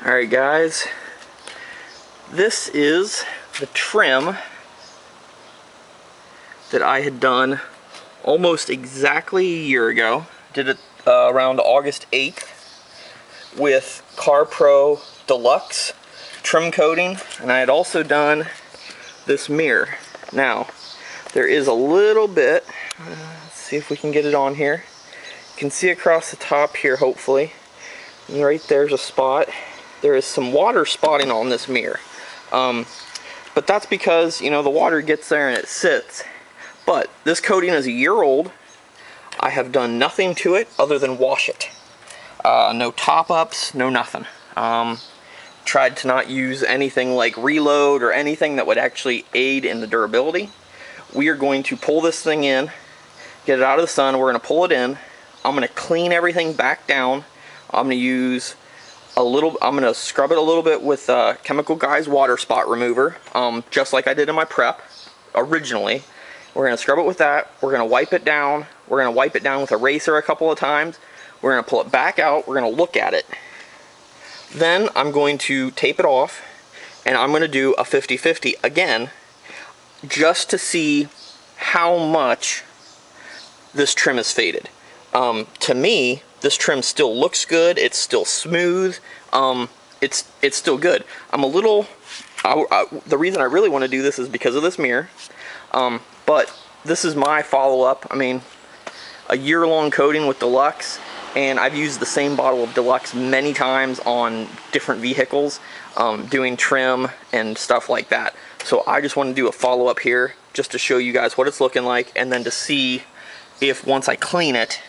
Alright guys, this is the trim that I had done almost exactly a year ago. Did it around August 8th with CarPro Dlux trim coating, and I had also done this mirror. Now, there is a little bit, let's see if we can get it on here. You can see across the top here, hopefully, and right there's a spot. There is some water spotting on this mirror, but that's because, you know, the water gets there and it sits. But this coating is a year old. I have done nothing to it other than wash it. No top-ups, no nothing. Tried to not use anything like reload or anything that would actually aid in the durability. We are going to pull this thing in, get it out of the sun. We're going to pull it in. I'm going to clean everything back down. I'm going to use I'm going to scrub it a little bit with Chemical Guys water spot remover, just like I did in my prep originally. We're going to scrub it with that. We're going to wipe it down. We're going to wipe it down with a eraser a couple of times. We're going to pull it back out. We're going to look at it. Then I'm going to tape it off, and I'm going to do a 50-50 again, just to see how much this trim is faded. To me, this trim still looks good. It's still smooth. It's still good. I'm a little. The reason I really want to do this is because of this mirror. But this is my follow-up. I mean, a year-long coating with Dlux, and I've used the same bottle of Dlux many times on different vehicles, doing trim and stuff like that. So I just want to do a follow-up here, just to show you guys what it's looking like, and then to see if once I clean it,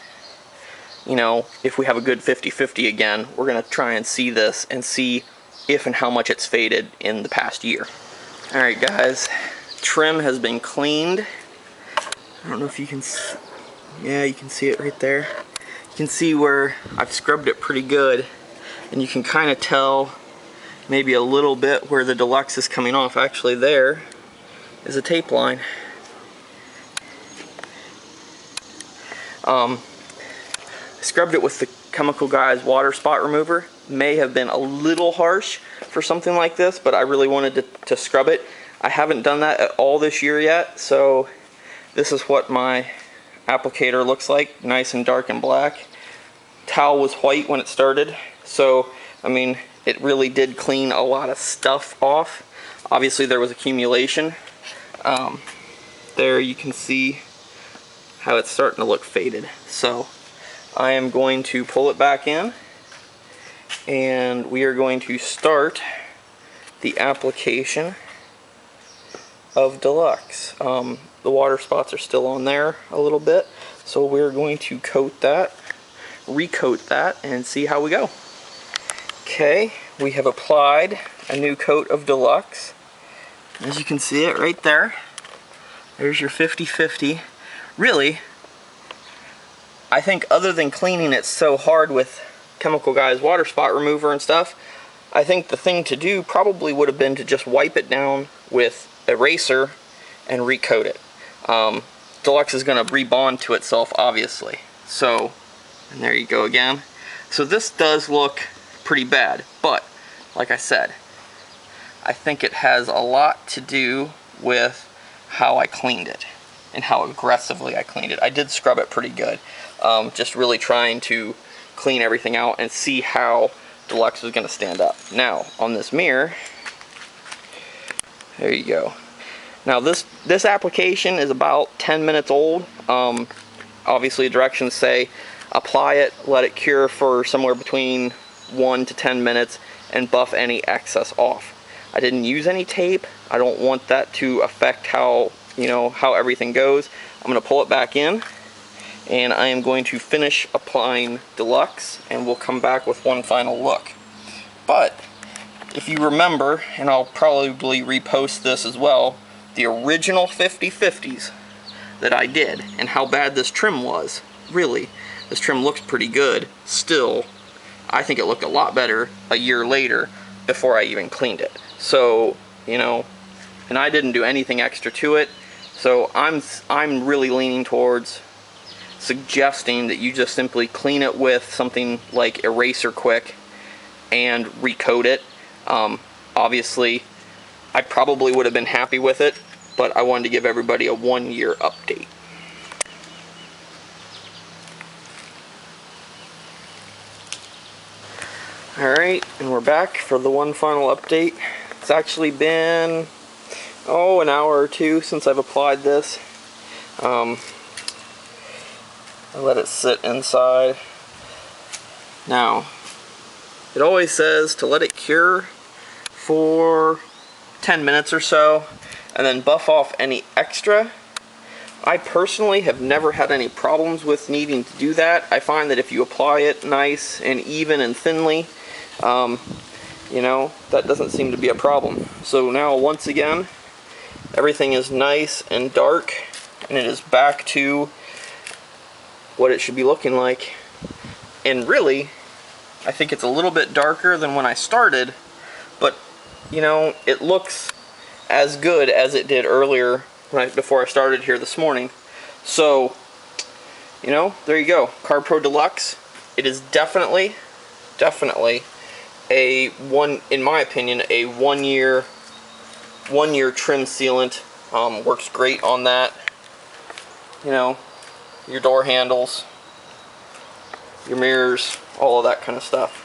you know, if we have a good 50-50 again. We're going to try and see this and see if and how much it's faded in the past year. Alright guys, trim has been cleaned. I don't know if you can see. Yeah, you can see it right there. You can see where I've scrubbed it pretty good, and you can kind of tell maybe a little bit where the Dlux is coming off. Actually, there is a tape line. Scrubbed it with the Chemical Guys water spot remover. May have been a little harsh for something like this, but I really wanted to scrub it. I haven't done that at all this year yet, so this is what my applicator looks like, nice and dark and black. Towel was white when it started, so I mean, it really did clean a lot of stuff off. Obviously there was accumulation. There you can see how it's starting to look faded. So I am going to pull it back in, and we are going to start the application of Dlux. The water spots are still on there a little bit, so we're going to coat that, recoat that, and see how we go. Okay, we have applied a new coat of Dlux. As you can see it right there, there's your 50-50. Really, I think other than cleaning it so hard with Chemical Guys water spot remover and stuff, I think the thing to do probably would have been to just wipe it down with eraser and recoat it. Dlux is going to rebond to itself, obviously. So, and there you go again. So this does look pretty bad, but like I said, I think it has a lot to do with how I cleaned it and how aggressively I cleaned it. I did scrub it pretty good, just really trying to clean everything out and see how Dlux was going to stand up. Now, on this mirror, there you go. Now this application is about 10 minutes old. Obviously directions say apply it, let it cure for somewhere between 1 to 10 minutes, and buff any excess off. I didn't use any tape. I don't want that to affect how, you know, how everything goes. I'm going to pull it back in, and I am going to finish applying Dlux, and we'll come back with one final look. But if you remember, and I'll probably repost this as well, the original 50-50s that I did and how bad this trim was. Really, this trim looks pretty good still. I think it looked a lot better a year later before I even cleaned it. So, you know, and I didn't do anything extra to it. So I'm really leaning towards suggesting that you just simply clean it with something like Eraser Quick and recoat it. Obviously, I probably would have been happy with it, but I wanted to give everybody a 1-year update. Alright, and we're back for the one final update. It's actually been, an hour or two since I've applied this. I let it sit inside. Now, it always says to let it cure for 10 minutes or so, and then buff off any extra. I personally have never had any problems with needing to do that. I find that if you apply it nice and even and thinly, you know, that doesn't seem to be a problem. So now, once again, everything is nice and dark, and it is back to what it should be looking like. And really, I think it's a little bit darker than when I started, but, you know, it looks as good as it did earlier before I started here this morning. So, you know, there you go. CarPro Dlux. It is definitely in my opinion, a one-year trim sealant. Works great on that. You know, your door handles, your mirrors, all of that kind of stuff.